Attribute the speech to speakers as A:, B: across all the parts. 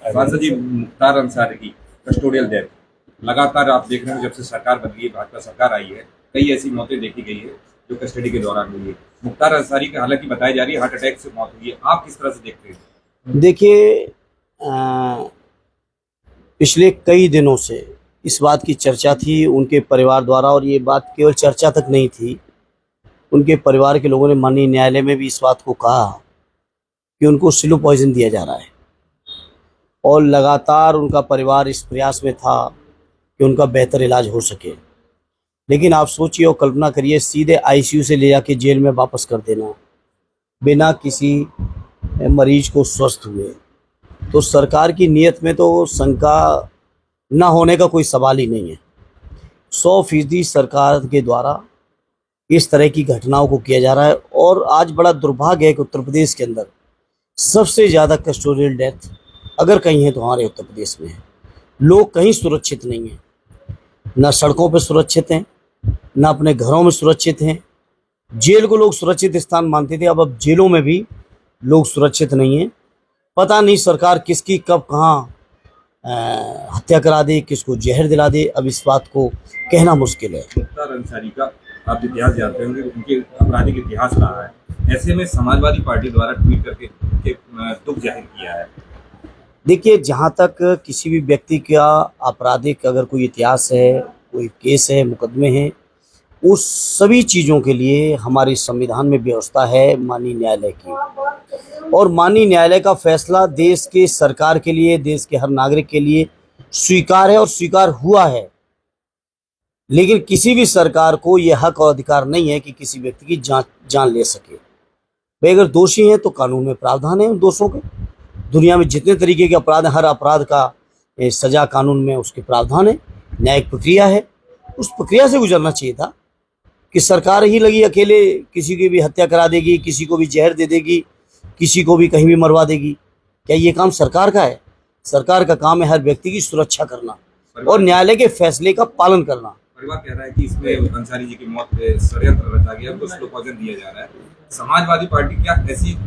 A: सांसद जी, मुख्तार अंसारी की custodial death लगातार आप देख रहे हैं, जब से सरकार बदली है, भाजपा सरकार आई है, कई ऐसी मौतें देखी गई है जो कस्टडी के दौरान हुई है। मुख्तार अंसारी की हालांकि बताई जा रही है हार्ट अटैक से मौत हुई है, आप किस तरह से देखते हैं?
B: देखिए, पिछले कई दिनों से इस बात की चर्चा थी उनके परिवार द्वारा, और ये बात केवल चर्चा तक नहीं थी। उनके परिवार के लोगों ने माननीय न्यायालय में भी इस बात को कहा कि उनको स्लो पॉइजन दिया जा रहा है, और लगातार उनका परिवार इस प्रयास में था कि उनका बेहतर इलाज हो सके। लेकिन आप सोचिए और कल्पना करिए, सीधे आईसीयू से ले जाके जेल में वापस कर देना बिना किसी मरीज को स्वस्थ हुए, तो सरकार की नीयत में तो शंका न होने का कोई सवाल ही नहीं है। 100% सरकार के द्वारा इस तरह की घटनाओं को किया जा रहा है। और आज बड़ा दुर्भाग्य है कि उत्तर प्रदेश के अंदर सबसे ज़्यादा कस्टोडियल डेथ अगर कहीं है तो हमारे उत्तर प्रदेश में है। लोग कहीं सुरक्षित नहीं हैं, ना सड़कों पर सुरक्षित हैं, ना अपने घरों में सुरक्षित हैं। जेल को लोग सुरक्षित स्थान मानते थे, अब जेलों में भी लोग सुरक्षित नहीं हैं। पता नहीं सरकार किसकी कब कहाँ हत्या करा दे, किसको जहर दिला दे, अब इस बात को कहना मुश्किल है।
A: मुख्तार अंसारी का आप इतिहास जानते होंगे, उनके आपराधिक इतिहास रहा है। ऐसे में समाजवादी पार्टी द्वारा ट्वीट करके उनके दुख जाहिर किया है।
B: देखिए, जहाँ तक किसी भी व्यक्ति का आपराधिक अगर कोई इतिहास है, कोई केस है, मुकदमे हैं, उस सभी चीज़ों के लिए हमारे संविधान में व्यवस्था है माननीय न्यायालय की, और माननीय न्यायालय का फैसला देश के सरकार के लिए, देश के हर नागरिक के लिए स्वीकार है और स्वीकार हुआ है। लेकिन किसी भी सरकार को यह हक और अधिकार नहीं है कि किसी व्यक्ति की जान ले सके। वे अगर दोषी हैं तो कानून में प्रावधान है उन दोषों के। दुनिया में जितने तरीके के अपराध हैं, हर अपराध का सजा कानून में उसके प्रावधान है, न्यायिक प्रक्रिया है। उस प्रक्रिया से गुजरना चाहिए था कि सरकार ही लगी अकेले किसी की भी हत्या करा देगी, किसी को भी जहर दे देगी, किसी को भी कहीं भी मरवा देगी। क्या ये काम सरकार का है? सरकार का काम है हर व्यक्ति की सुरक्षा करना और न्यायालय के फैसले का पालन करना।
A: परिवार कह रहा है कि इसमें अंसारी जी की मौत पे षड्यंत्र रचा गया, उनको स्लो पॉइजन दिया जा रहा है। समाजवादी पार्टी क्या ऐसी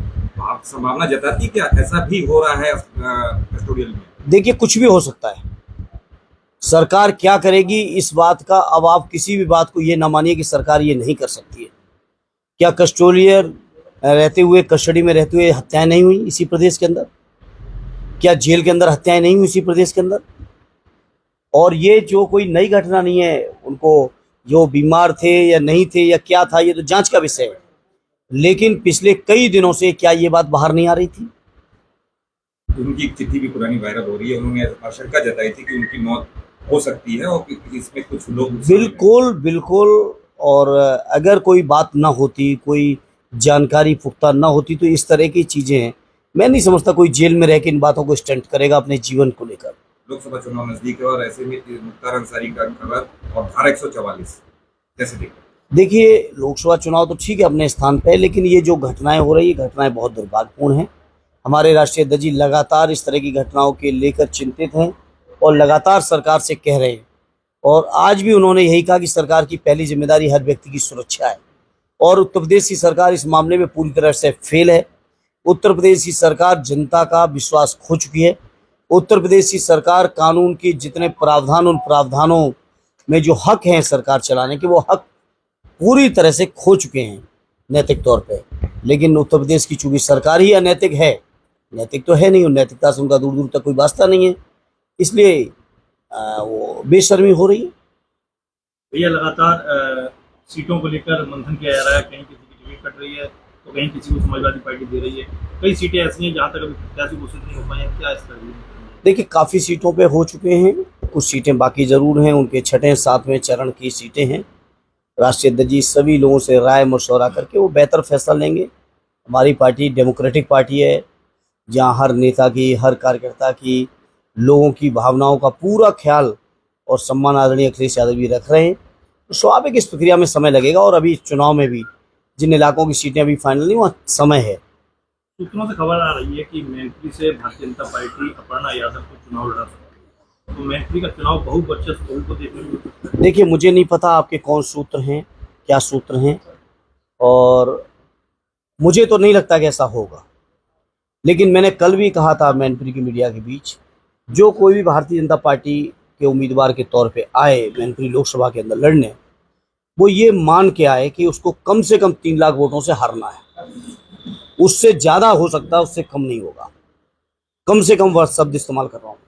A: संभावना जताती है, क्या ऐसा भी हो रहा है कस्टोडियल में?
B: देखिए, कुछ भी हो सकता है। सरकार क्या करेगी इस बात का, अब आप किसी भी बात को ये ना मानिए कि सरकार ये नहीं कर सकती है। क्या कस्टोडियल रहते हुए, कस्टडी में रहते हुए हत्याएं नहीं हुई इसी प्रदेश के अंदर? क्या जेल के अंदर हत्याएं नहीं हुई इसी प्रदेश के अंदर? और ये जो कोई नई घटना नहीं है, उनको जो बीमार थे या नहीं थे या क्या था, ये तो जांच का विषय है। लेकिन पिछले कई दिनों से क्या ये बात बाहर नहीं आ रही थी?
A: उनकी एक चिट्ठी भी पुरानी वायरल हो रही है, उन्होंने आशंका जताई थी कि उनकी मौत हो सकती है और इसमें कुछ लोग
B: बिल्कुल बिल्कुल। और अगर कोई बात ना होती, कोई जानकारी पुख्ता ना होती, तो इस तरह की चीज़ें मैं नहीं समझता कोई जेल में रह के इन बातों को स्टंट करेगा अपने जीवन को लेकर।
A: लोकसभा चुनाव नजदीक है और ऐसे में मुख्तार अंसारी का खबर और धारा 144 कैसे देखते?
B: देखिए, लोकसभा चुनाव तो ठीक है अपने स्थान पे, लेकिन ये जो घटनाएं हो रही है, घटनाएं बहुत दुर्भाग्यपूर्ण हैं। हमारे राष्ट्रीय अध्यक्ष जी लगातार इस तरह की घटनाओं के लेकर चिंतित हैं और लगातार सरकार से कह रहे हैं, और आज भी उन्होंने यही कहा कि सरकार की पहली जिम्मेदारी हर व्यक्ति की सुरक्षा है। और उत्तर प्रदेश की सरकार इस मामले में पूरी तरह से फेल है। उत्तर प्रदेश की सरकार जनता का विश्वास खो चुकी है। उत्तर प्रदेश की सरकार कानून के जितने प्रावधान, उन प्रावधानों में जो हक हैं सरकार चलाने के, वो हक पूरी तरह से खो चुके हैं नैतिक तौर पे। लेकिन उत्तर प्रदेश की चूंकि सरकार ही अनैतिक है, नैतिक तो है नहीं, और नैतिकता से उनका दूर दूर तक कोई वास्ता नहीं है, इसलिए वो बेशर्मी हो रही है।
C: भैया, लगातार सीटों को लेकर मंथन किया जा रहा है। कहीं किसी की टिकट कट रही है तो कहीं किसी को समाजवादी पार्टी दे रही है। कई सीटें ऐसी हैं जहाँ तक अभी प्रत्याशी घोषित नहीं हो पाए हैं, क्या इसका?
B: देखिए, काफ़ी सीटों पे हो चुके हैं, कुछ सीटें बाकी ज़रूर हैं। उनके छठे 7वें चरण की सीटें हैं। राष्ट्रीय अध्यक्ष जी सभी लोगों से राय मशवरा करके वो बेहतर फैसला लेंगे। हमारी पार्टी डेमोक्रेटिक पार्टी है, जहाँ हर नेता की, हर कार्यकर्ता की, लोगों की भावनाओं का पूरा ख्याल और सम्मान आदरणीय अखिलेश यादव जी रख रहे हैं। तो स्वाभाविक इस प्रक्रिया में समय लगेगा, और अभी चुनाव में भी जिन इलाकों की सीटें अभी फाइनल नहीं, वहाँ समय है।
C: सूत्रों से खबर आ रही है कि मैनपुरी से भारतीय जनता पार्टी अपर्णा यादव को चुनाव लड़ा सकती है, तो मैनपुरी का चुनाव बहुवर्चस्व को देखने में मिल सकता है।
B: देखिए, मुझे नहीं पता आपके कौन सूत्र हैं, क्या सूत्र हैं, और मुझे तो नहीं लगता कि ऐसा होगा। लेकिन मैंने कल भी कहा था मैनपुरी की मीडिया के बीच जो कोई भी भारतीय जनता पार्टी के उम्मीदवार के तौर पे आए मैनपुरी लोकसभा के अंदर लड़ने, वो ये मान के आए कि उसको कम से कम 3 लाख वोटों से हारना है। उससे ज़्यादा हो सकता है, उससे कम नहीं होगा। कम से कम वर्ड शब्द इस्तेमाल कर रहा हूँ।